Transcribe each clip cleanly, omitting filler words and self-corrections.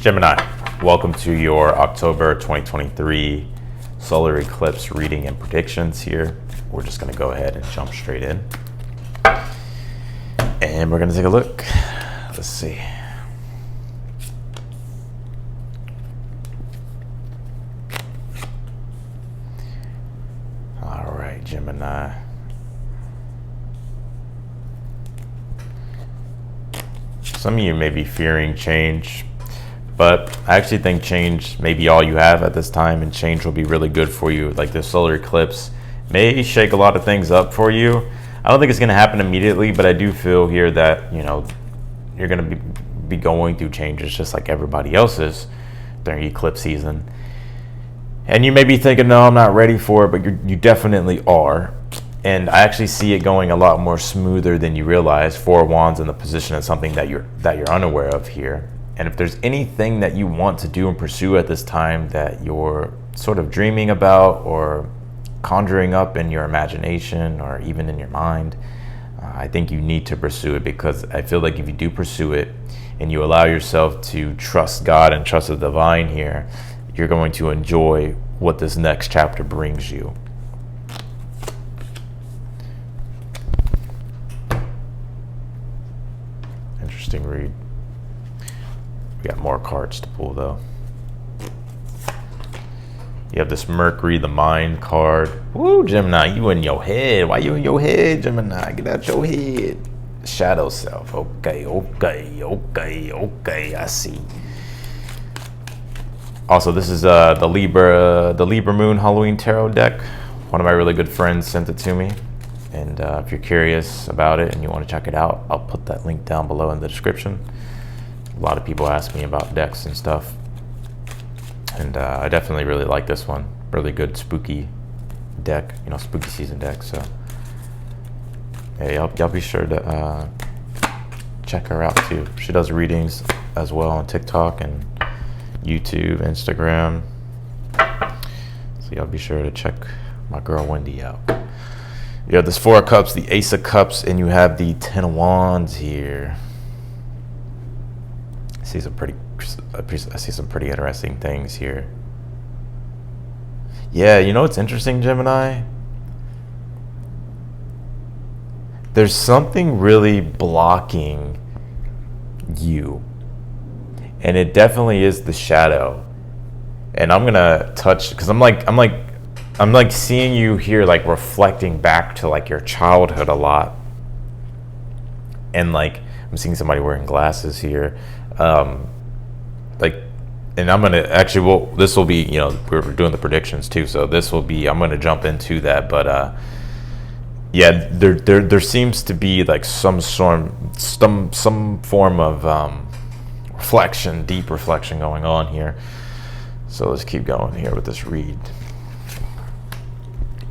Gemini, welcome to your October 2023 solar eclipse reading and predictions here. We're just going to go ahead and jump straight in. And we're going to take a look. Let's see. All right, Gemini. Some of you may be fearing change, but I actually think change may be all you have at this time, and change will be really good for you. Like this solar eclipse may shake a lot of things up for you. I don't think it's going to happen immediately, but I do feel here that, you know, you're going to be going through changes just like everybody else is during eclipse season. And you may be thinking, no, I'm not ready for it, but you definitely are. And I actually see it going a lot more smoother than you realize. Four of Wands in the position of something that you're unaware of here. And if there's anything that you want to do and pursue at this time that you're sort of dreaming about or conjuring up in your imagination or even in your mind, I think you need to pursue it, because I feel like if you do pursue it and you allow yourself to trust God and trust the divine here, you're going to enjoy what this next chapter brings you. Interesting read. We got more cards to pull though. You have this Mercury, the Mind card. Woo, Gemini, you in your head. Why you in your head, Gemini? Get out your head. Shadow self. Okay, I see. Also, this is the Libra Moon Halloween Tarot deck. One of my really good friends sent it to me. And if you're curious about it and you want to check it out, I'll put that link down below in the description. A lot of people ask me about decks and stuff. And I definitely really like this one. Really good spooky deck, you know, spooky season deck. So, hey, y'all be sure to check her out too. She does readings as well on TikTok and YouTube, Instagram. So y'all be sure to check my girl Wendy out. You have this Four of Cups, the Ace of Cups, and you have the Ten of Wands here. I see some pretty interesting things here. Yeah, you know what's interesting, Gemini? There's something really blocking you. And it definitely is the shadow. And I'm gonna touch, because I'm like seeing you here, like reflecting back to like your childhood a lot. And like I'm seeing somebody wearing glasses here. And I'm gonna actually, well, this will be, you know, we're doing the predictions too, so this will be, I'm gonna jump into that. But yeah, there seems to be like some form of reflection, deep reflection going on here. So let's keep going here with this read.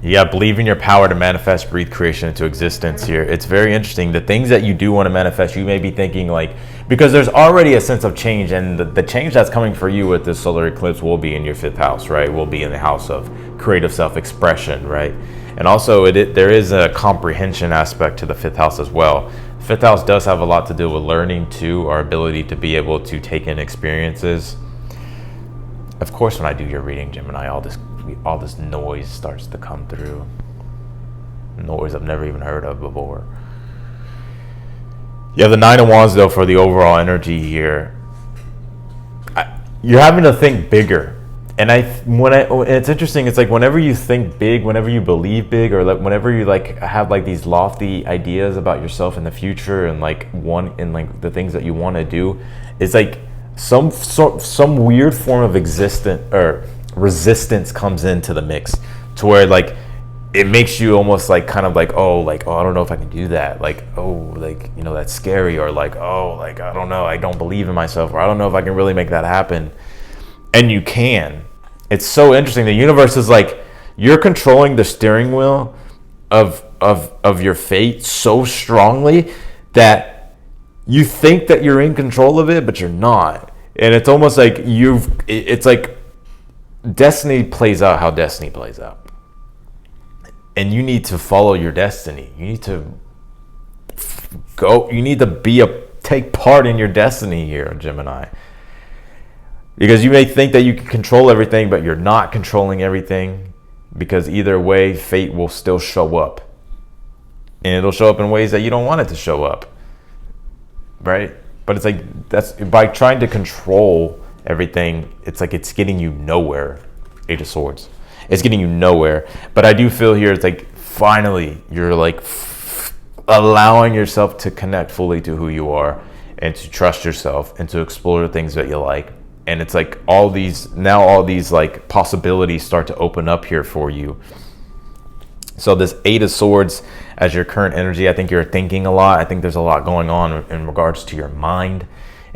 Yeah, believe in your power to manifest, breathe creation into existence here. It's very interesting. The things that you do want to manifest, you may be thinking like, because there's already a sense of change, and the change that's coming for you with this solar eclipse will be in your fifth house, right? Will be in the house of creative self-expression, right? And also there is a comprehension aspect to the fifth house as well. Fifth house does have a lot to do with learning too, our ability to be able to take in experiences. Of course, when I do your reading, Gemini, all this noise starts to come through. Noise I've never even heard of before. You have the Nine of Wands though for the overall energy here. You're having to think bigger. And it's interesting, it's like whenever you think big, whenever you believe big, or like whenever you like have like these lofty ideas about yourself in the future and like the things that you want to do, it's like some weird form of resistance comes into the mix, to where like it makes you almost like kind of like, oh I don't know if I can do that, like, oh, like, you know, that's scary, or like, oh, like, I don't know, I don't believe in myself, or I don't know if I can really make that happen. And you can. It's so interesting. The universe is like, you're controlling the steering wheel of your fate so strongly that you think that you're in control of it, but you're not. And it's almost like it's like destiny plays out how destiny plays out. And you need to follow your destiny. You need to take part in your destiny here, Gemini. Because you may think that you can control everything, but you're not controlling everything, because either way, fate will still show up. And it'll show up in ways that you don't want it to show up. Right? But it's like, that's by trying to control everything, it's like it's getting you nowhere. Eight of Swords. It's getting you nowhere. But I do feel here, it's like finally you're like allowing yourself to connect fully to who you are and to trust yourself and to explore the things that you like. And it's like all these like possibilities start to open up here for you. So this Eight of Swords as your current energy, I think you're thinking a lot. I think there's a lot going on in regards to your mind.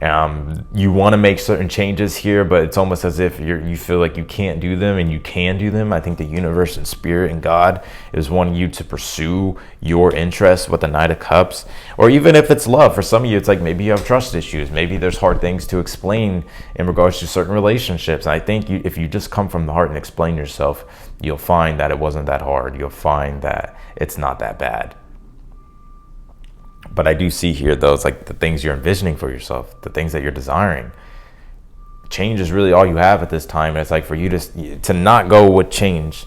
You want to make certain changes here, but it's almost as if you feel like you can't do them, and you can do them. I think the universe and spirit and God is wanting you to pursue your interests with the Knight of Cups. Or even if it's love, for some of you, it's like maybe you have trust issues. Maybe there's hard things to explain in regards to certain relationships. And I think if you just come from the heart and explain yourself, you'll find that it wasn't that hard. You'll find that it's not that bad. But I do see here, though, it's like the things you're envisioning for yourself, the things that you're desiring. Change is really all you have at this time. And it's like for you to not go with change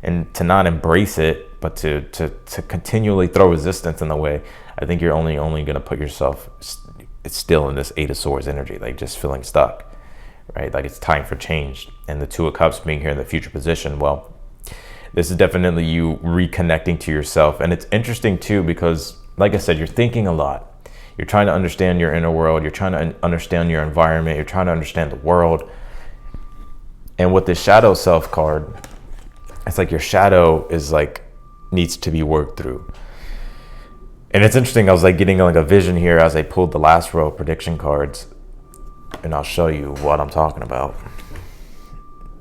and to not embrace it, but to continually throw resistance in the way. I think you're only going to put yourself still in this Eight of Swords energy, like just feeling stuck, right? Like it's time for change. And the Two of Cups being here in the future position, well, this is definitely you reconnecting to yourself. And it's interesting, too, because like I said, you're thinking a lot. You're trying to understand your inner world. You're trying to understand your environment. You're trying to understand the world. And with this shadow self card, it's like your shadow is like needs to be worked through. And it's interesting. I was like getting like a vision here as I pulled the last row of prediction cards, and I'll show you what I'm talking about.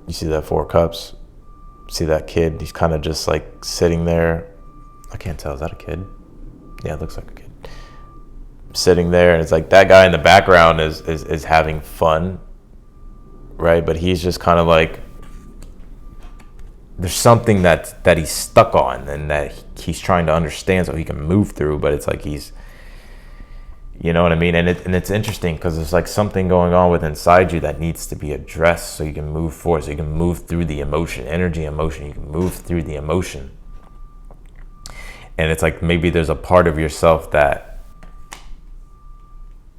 You see that Four of Cups? See that kid? He's kind of just like sitting there. I can't tell. Is that a kid? Yeah, it looks like a kid sitting there, and it's like that guy in the background is having fun, right? But he's just kind of like, there's something that he's stuck on and that he's trying to understand so he can move through. But it's like he's, you know what I mean? And it's interesting because there's like something going on with inside you that needs to be addressed so you can move forward, so you can move through the emotion, emotion. You can move through the emotion. And it's like maybe there's a part of yourself that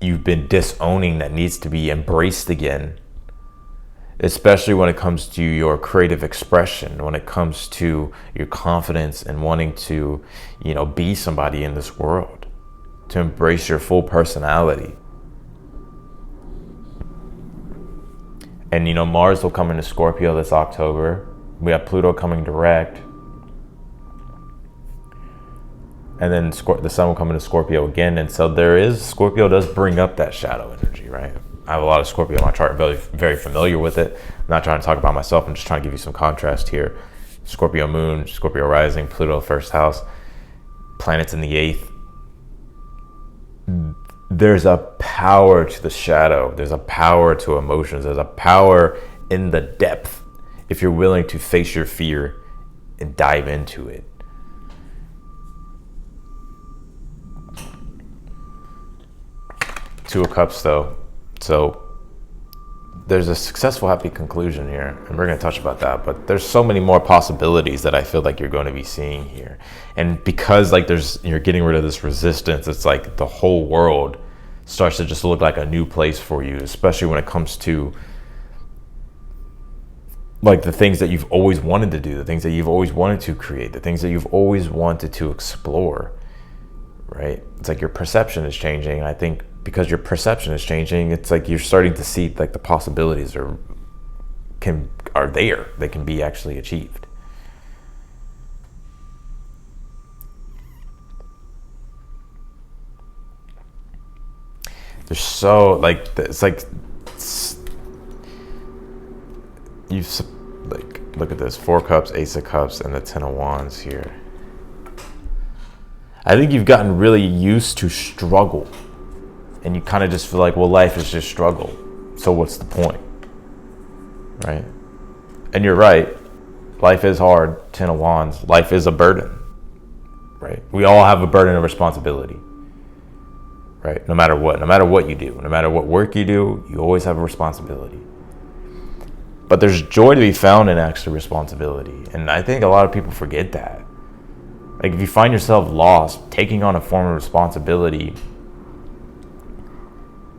you've been disowning that needs to be embraced again, especially when it comes to your creative expression, when it comes to your confidence and wanting to, be somebody in this world, to embrace your full personality. And, Mars will come into Scorpio this October. We have Pluto coming direct. And then the sun will come into Scorpio again. And so Scorpio does bring up that shadow energy, right? I have a lot of Scorpio in my chart, very, very familiar with it. I'm not trying to talk about myself. I'm just trying to give you some contrast here. Scorpio moon, Scorpio rising, Pluto first house, planets in the 8th. There's a power to the shadow. There's a power to emotions. There's a power in the depth if you're willing to face your fear and dive into it. Two of Cups, though. So there's a successful, happy conclusion here, and we're going to touch about that. But there's so many more possibilities that I feel like you're going to be seeing here. And because you're getting rid of this resistance, it's like the whole world starts to just look like a new place for you, especially when it comes to like the things that you've always wanted to do, the things that you've always wanted to create, the things that you've always wanted to explore, right? It's like your perception is changing. I think because your perception is changing, it's like you're starting to see like the possibilities are there. They can be actually achieved. There's so like it's like look at this: 4 Cups, Ace of Cups, and the 10 of Wands here. I think you've gotten really used to struggle. And you kind of just feel like, well, life is just struggle. So what's the point? Right? And you're right. Life is hard. 10 of Wands. Life is a burden. Right? We all have a burden of responsibility. Right? No matter what. No matter what you do. No matter what work you do, you always have a responsibility. But there's joy to be found in extra responsibility. And I think a lot of people forget that. Like if you find yourself lost, taking on a form of responsibility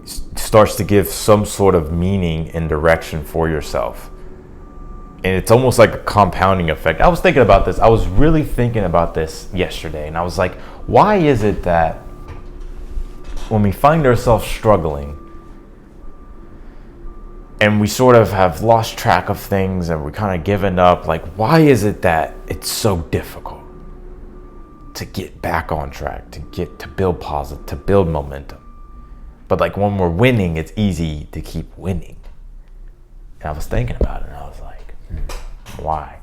starts to give some sort of meaning and direction for yourself. And it's almost like a compounding effect. I was thinking about this. I was really thinking about this yesterday. And I was like, why is it that when we find ourselves struggling and we sort of have lost track of things and we're kind of given up, like, why is it that it's so difficult to get back on track, to build positive, to build momentum? But like when we're winning, it's easy to keep winning. And I was thinking about it and I was like, why?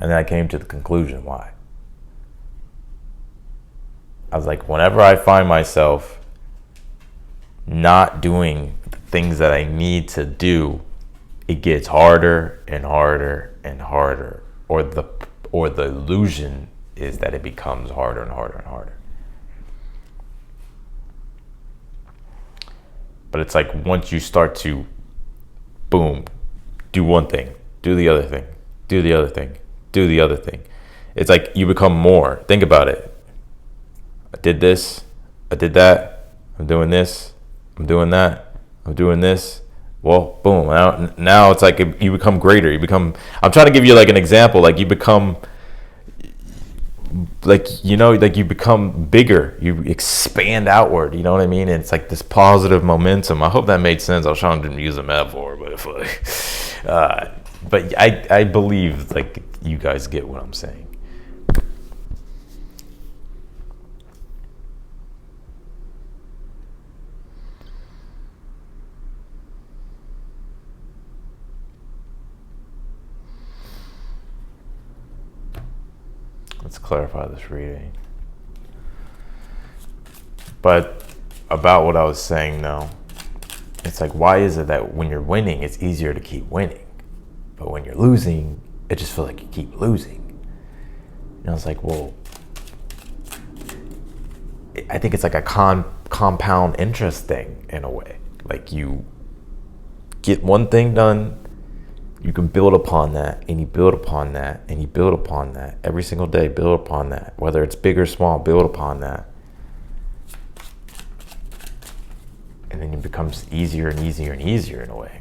And then I came to the conclusion why. I was like, whenever I find myself not doing the things that I need to do, it gets harder and harder and harder. Or the illusion is that it becomes harder and harder and harder. But it's like once you start to, boom, do one thing, do the other thing, do the other thing, do the other thing. It's like you become more. Think about it. I did this, I did that, I'm doing this, I'm doing that, I'm doing this. Well, boom, now it's like you become greater. I'm trying to give you like an example, like you become, like, you know, like you become bigger, you expand outward, you know what I mean? And it's like this positive momentum. I hope that made sense. I was trying to use a metaphor, but but I believe like you guys get what I'm saying. Let's clarify this reading. But about what I was saying now, it's like, why is it that when you're winning, it's easier to keep winning? But when you're losing, it just feels like you keep losing. And I was like, well, I think it's like a compound interest thing in a way. Like you get one thing done, you can build upon that, and you build upon that, and you build upon that. Every single day, build upon that. Whether it's big or small, build upon that. And then it becomes easier and easier and easier in a way.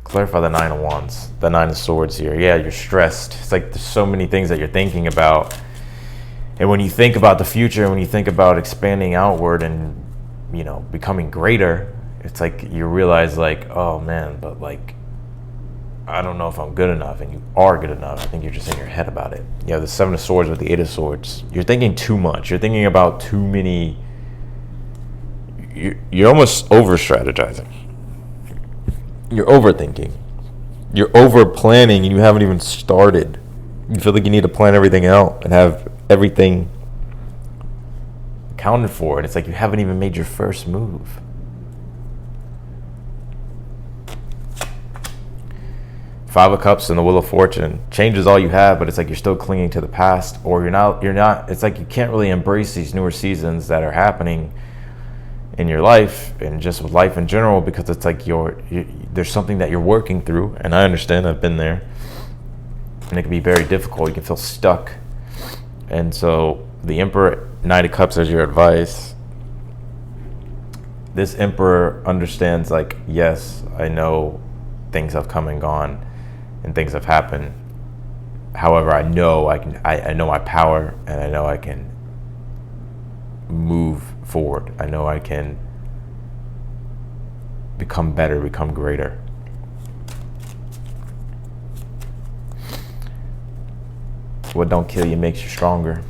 Clarify the 9 of Wands, the 9 of Swords here. Yeah, you're stressed. It's like there's so many things that you're thinking about. And when you think about the future, when you think about expanding outward and, you know, becoming greater, it's like you realize like, oh man, but like, I don't know if I'm good enough. And you are good enough. I think you're just in your head about it. You have the 7 of Swords with the 8 of Swords. You're thinking too much. You're thinking about too many. You're almost over strategizing. You're overthinking. You're over planning and you haven't even started. You feel like you need to plan everything out and have everything accounted for. And it's like you haven't even made your first move. Five of Cups and the Wheel of Fortune. Change is all you have, but it's like you're still clinging to the past, or you're not, it's like you can't really embrace these newer seasons that are happening in your life and just with life in general, because it's like there's something that you're working through. And I understand, I've been there, and it can be very difficult. You can feel stuck. And so the Emperor, Knight of Cups as your advice. This Emperor understands like, yes, I know things have come and gone and things have happened. However, I know I know my power, and I know I can move forward. I know I can become better, become greater. What don't kill you makes you stronger.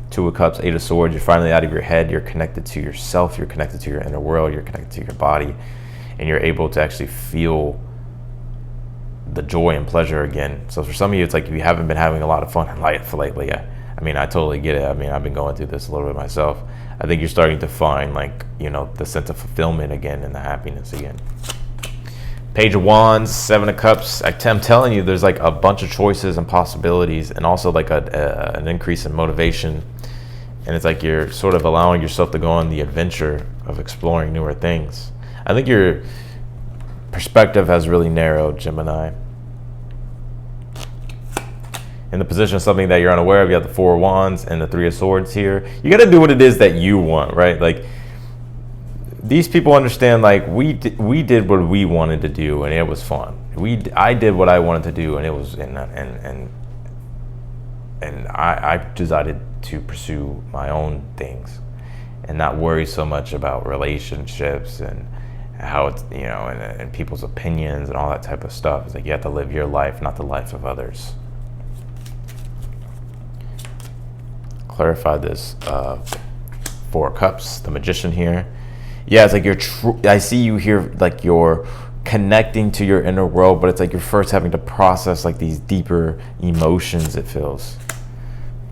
2 of Cups, 8 of Swords. You're finally out of your head. You're connected to yourself. You're connected to your inner world. You're connected to your body, and you're able to actually feel the joy and pleasure again. So for some of you, it's like you haven't been having a lot of fun in life lately. I mean, I totally get it. I mean, I've been going through this a little bit myself. I think you're starting to find like, you know, the sense of fulfillment again and the happiness again. Page of Wands, 7 of Cups. I'm telling you, there's like a bunch of choices and possibilities, and also like an increase in motivation And it's like you're sort of allowing yourself to go on the adventure of exploring newer things. I think your perspective has really narrowed, Gemini. In the position of something that you're unaware of, you have the Four of Wands and the Three of Swords here. You got to do what it is that you want, right? Like, these people understand, like, we did what we wanted to do, and it was fun. I did what I wanted to do, and it was, and I decided to pursue my own things and not worry so much about relationships and how it's, you know, and people's opinions and all that type of stuff. It's like you have to live your life, not the life of others. Clarify this. Four of Cups, the Magician here. Yeah, it's like I see you here, like you're connecting to your inner world, but it's like you're first having to process like these deeper emotions, it feels.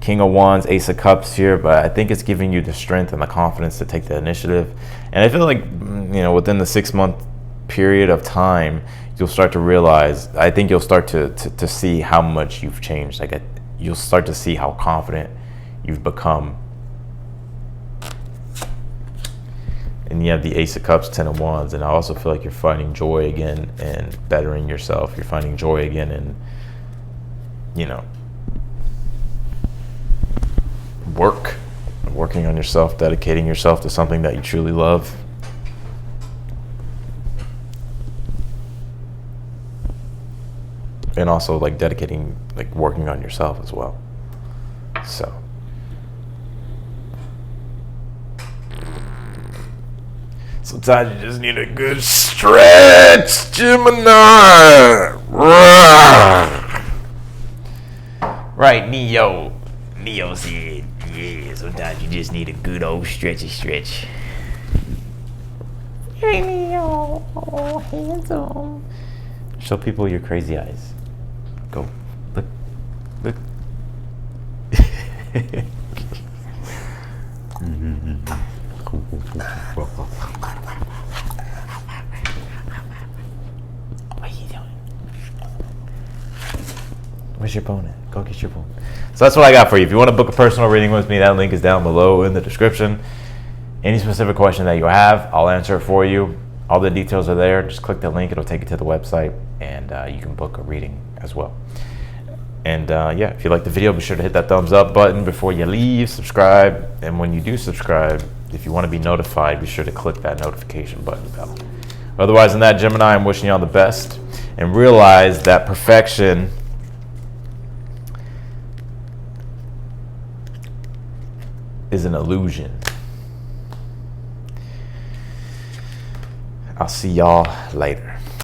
King of Wands, Ace of Cups here, but I think it's giving you the strength and the confidence to take the initiative. And I feel like, you know, within the 6-month period of time, you'll start to realize, I think you'll start to see how much you've changed. Like, you'll start to see how confident you've become. And you have the Ace of Cups, 10 of Wands, and I also feel like you're finding joy again and bettering yourself. You're finding joy again in, you know, working on yourself, dedicating yourself to something that you truly love. And also like dedicating, like working on yourself as well. So sometimes you just need a good stretch, Gemini. Right, Neo said, yeah, sometimes you just need a good old stretchy stretch. Hey, Neo. Oh, handsome. Show people your crazy eyes. Go. Look. What are you doing? Where's your bone at? Go get your bone. So that's what I got for you. If you want to book a personal reading with me, that link is down below in the description. Any specific question that you have, I'll answer it for you. All the details are there. Just click the link. It'll take you to the website, and you can book a reading as well. And yeah, if you like the video, be sure to hit that thumbs up button before you leave. Subscribe. And when you do subscribe, if you want to be notified, be sure to click that notification button bell. Otherwise than that, Gemini, I'm wishing you all the best. And realize that perfection is an illusion. I'll see y'all later.